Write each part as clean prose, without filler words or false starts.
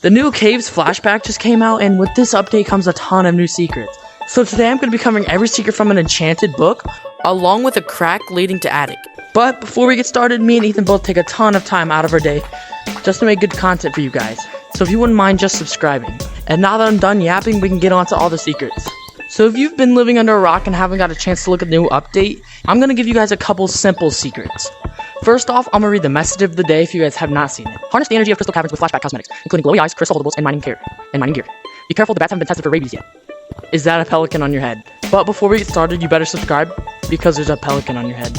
The new Caves flashback just came out, and with this update comes a ton of new secrets. So today I'm going to be covering every secret from an enchanted book, along with a crack leading to attic. But before we get started, me and Ethan both take a ton of time out of our day just to make good content for you guys. So if you wouldn't mind just subscribing. And now that I'm done yapping, we can get on to all the secrets. So if you've been living under a rock and haven't got a chance to look at the new update, I'm going to give you guys a couple simple secrets. First off, I'm going to read the message of the day if you guys have not seen it. Harness the energy of crystal caverns with flashback cosmetics, including glowy eyes, crystal holdables, and mining gear. Be careful, the bats haven't been tested for rabies yet. Is that a pelican on your head? But before we get started, you better subscribe, because there's a pelican on your head.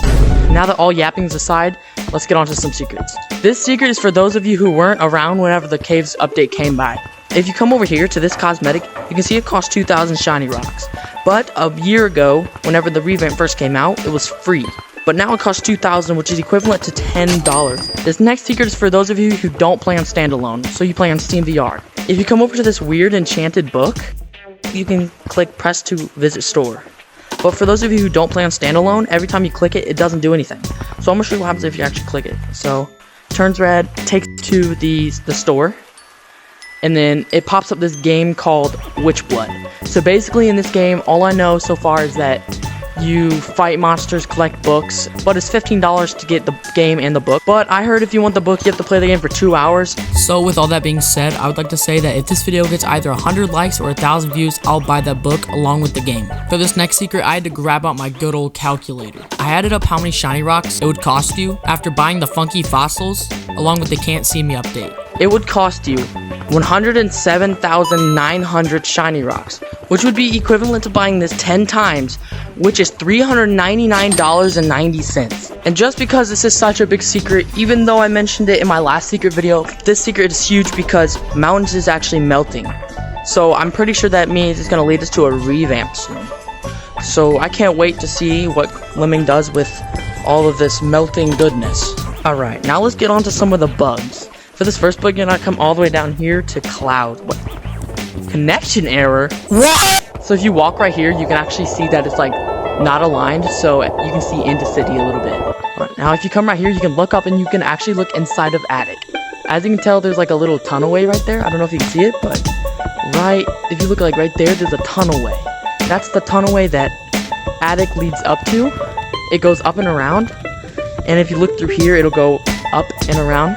Now that all yappings aside, let's get on to some secrets. This secret is for those of you who weren't around whenever the Caves update came by. If you come over here to this cosmetic, you can see it costs 2,000 shiny rocks. But a year ago, whenever the revamp first came out, it was free. But now it costs 2,000, which is equivalent to $10. This next secret is for those of you who don't play on standalone, so you play on Steam VR. If you come over to this weird enchanted book, you can click press to visit store. But for those of you who don't play on standalone, every time you click it, it doesn't do anything. So I'm gonna show you what happens if you actually click it. So turns red, takes to the store, and then it pops up this game called Witchblood. So basically in this game, all I know so far is that you fight monsters, collect books, but it's $15 to get the game and the book. But I heard if you want the book, you have to play the game for 2 hours. So with all that being said, I would like to say that if this video gets either 100 likes or 1,000 views, I'll buy that book along with the game. For this next secret, I had to grab out my good old calculator. I added up how many shiny rocks it would cost you after buying the funky fossils along with the can't see me update. It would cost you 107,900 shiny rocks, which would be equivalent to buying this 10 times, which is $399.90. And just because this is such a big secret, even though I mentioned it in my last secret video, this secret is huge because mountains is actually melting. So I'm pretty sure that means it's going to lead us to a revamp soon. So I can't wait to see what Lemming does with all of this melting goodness. Alright, now let's get on to some of the bugs. For this first bug, you're gonna come all the way down here to cloud. What? Connection error? What? So if you walk right here, you can actually see that it's like not aligned, so you can see into city a little bit. Right, now if you come right here, you can look up and you can actually look inside of attic. As you can tell, there's like a little tunnelway right there. I don't know if you can see it, but if you look like right there, there's a tunnelway. That's the tunnelway that attic leads up to. It goes up and around, and if you look through here, it'll go up and around.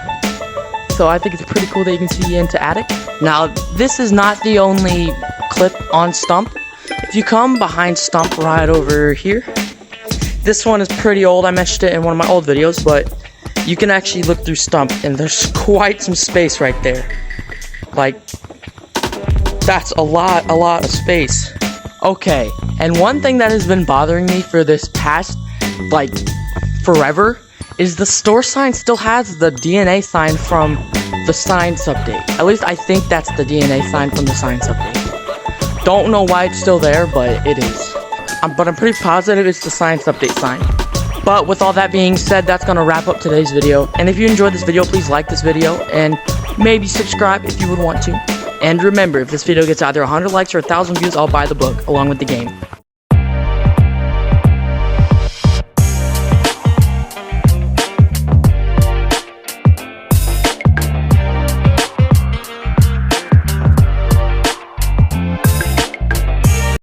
So I think it's pretty cool that you can see into attic. Now, this is not the only clip on Stump. If you come behind Stump right over here, this one is pretty old. I mentioned it in one of my old videos, but you can actually look through Stump, and there's quite some space right there. Like, that's a lot of space. Okay, and one thing that has been bothering me for this past, forever, is the store sign still has the DNA sign from the Science update. At least I think that's the DNA sign from the Science update. Don't know why it's still there, but it is. But I'm pretty positive it's the Science update sign. But with all that being said, that's gonna wrap up today's video. And if you enjoyed this video, please like this video and maybe subscribe if you would want to. And remember, if this video gets either 100 likes or 1,000 views, I'll buy the book along with the game.